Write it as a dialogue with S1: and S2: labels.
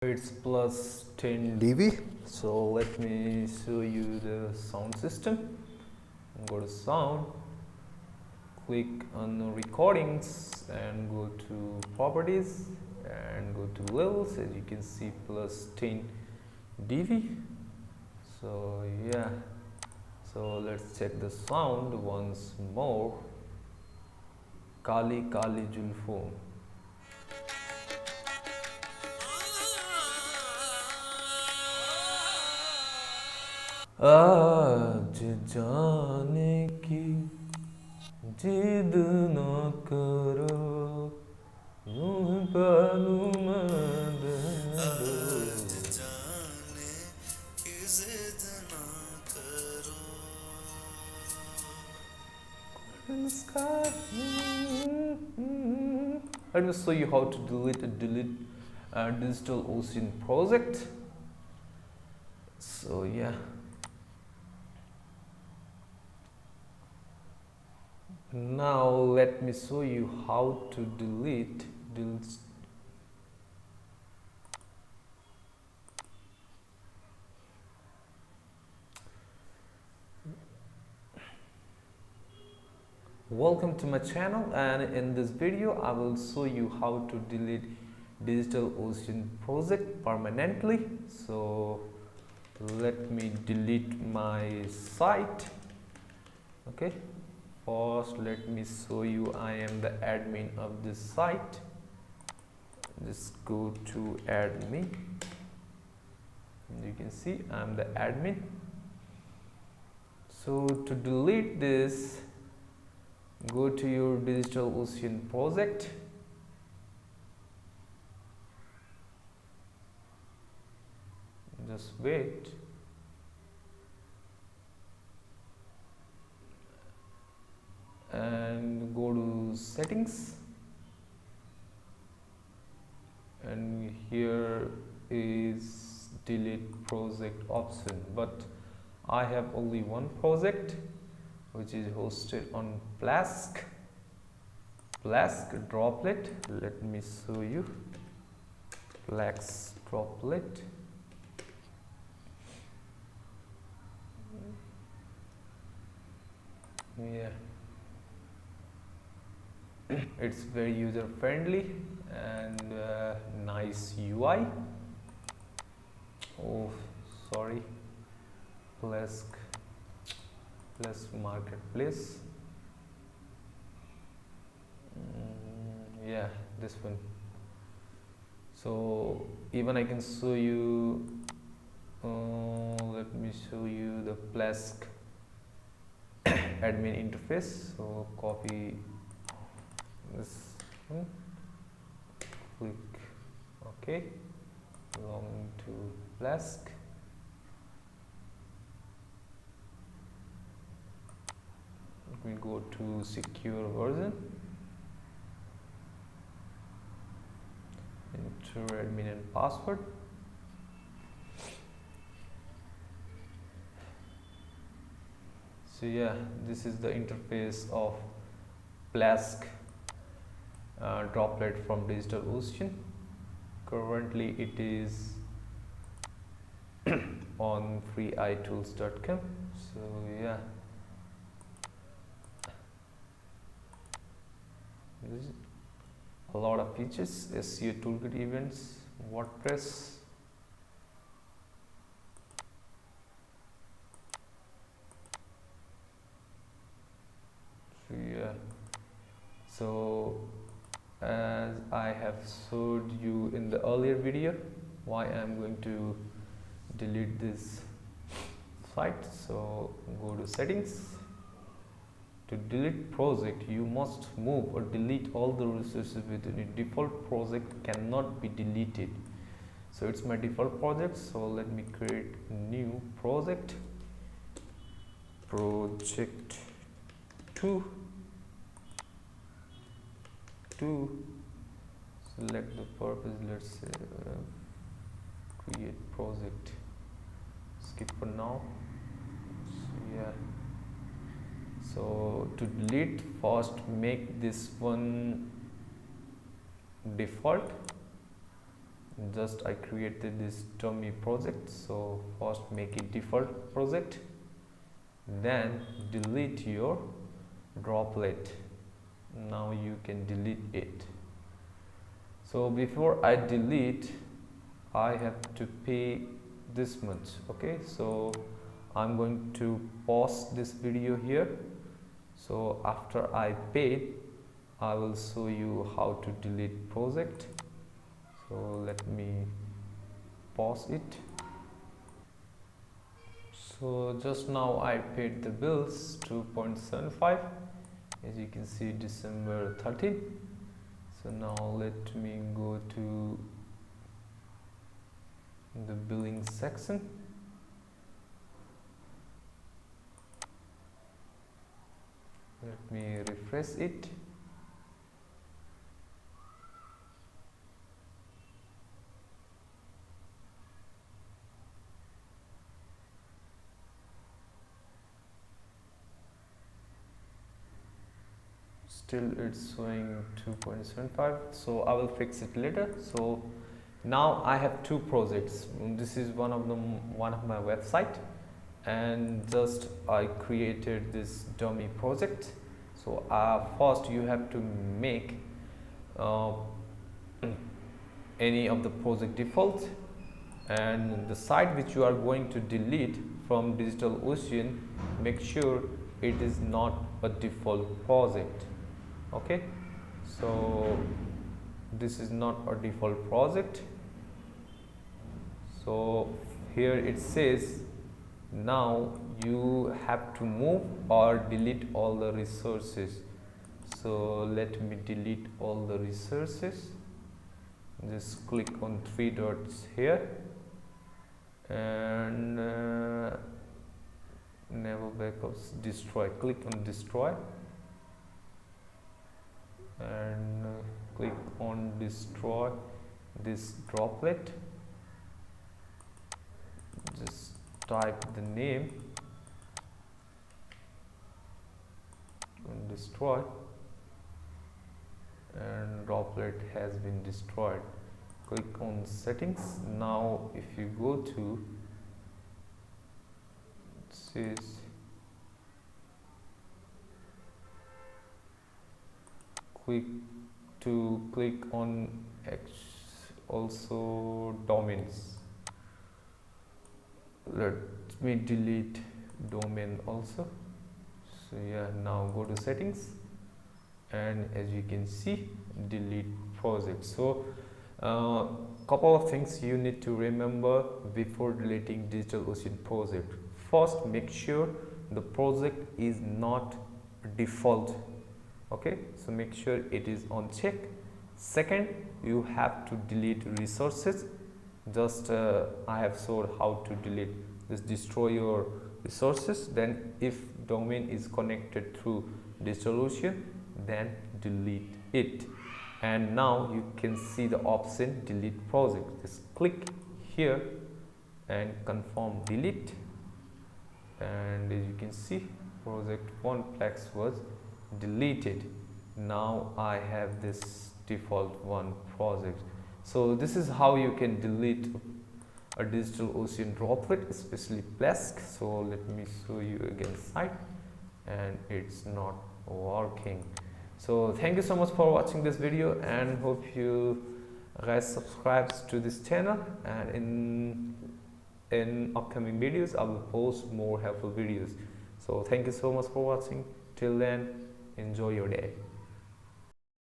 S1: It's plus 10 dB. So let me show you the sound system. Go to sound, click on recordings and go to properties and go to levels. As you can see, plus 10 dB. So yeah, so let's check the sound once more. Kali Kali Julfo. आज जाने की जिद न करो यूं पालू मैं
S2: जाने की जिद ना करो
S1: in the sky. Let me show you how to delete a digital ocean project. So yeah, now let me show you how to delete Welcome to my channel, and in this video I will show you how to delete DigitalOcean project permanently. So let me delete my site. Okay, first let me show you I am the admin of this site. Just go to admin. You can see I am the admin. So to delete this, go to your DigitalOcean project. Just wait. And go to settings. And here is delete project option. But I have only one project, which is hosted on Flask Droplet. Let me show you Flask Droplet. Yeah, it's very user friendly and nice UI. Oh, sorry, Flask Marketplace. Yeah, this one. So even I can show you. Let me show you the Flask admin interface. So copy this one, click OK, belonging to Flask. We go to secure version, enter admin and password. So yeah, this is the interface of Flask Droplet from DigitalOcean. Currently it is on freeitools.com. So yeah, this is a lot of features: SEO toolkit, events, WordPress. So yeah, so as I have showed you in the earlier video why I am going to delete this site. So go to settings. To delete project, you must move or delete all the resources within it. Default project cannot be deleted. So it's my default project. So let me create a new project. Project 2. Select the purpose. Let's say create project. Skip for now. So yeah. So to delete, first make this one default, just I created this dummy project. So first make it default project, then delete your droplet. Now you can delete it. So before I delete, I have to pay this much. Okay, so I'm going to pause this video here. So after I paid, I will show you how to delete project. So let me pause it. So just now I paid the bills 2.75, as you can see, December 13. So now let me go to the billing section. Let me refresh it. Still it's showing 2.75, so I will fix it later. So now I have two projects. This is one of my website, and just I created this dummy project. So first you have to make any of the project default, and the site which you are going to delete from DigitalOcean, make sure it is not a default project. Okay, so this is not a default project. So here it says now you have to move or delete all the resources. So let me delete all the resources. Just click on three dots here and never backups, destroy. Click on destroy and click on destroy this droplet. Just type the name and destroy, and droplet has been destroyed. Click on settings. Now if you go to, it says click on also domains. Let me delete domain also. So yeah, now go to settings, and as you can see, delete project. So couple of things you need to remember before deleting DigitalOcean project. First, make sure the project is not default. Okay, so make sure it is on check. Second, you have to delete resources. Just I have showed how to delete. Just destroy your resources. Then if domain is connected through DigitalOcean, then delete it. And now you can see the option delete project. Just click here and confirm delete, and as you can see, project 1plex was deleted. Now I have this default one project. So this is how you can delete a DigitalOcean droplet, especially Plesk. So let me show you again site, and it's not working. So thank you so much for watching this video, and hope you guys subscribe to this channel, and in upcoming videos I will post more helpful videos. So thank you so much for watching. Till then, enjoy your day.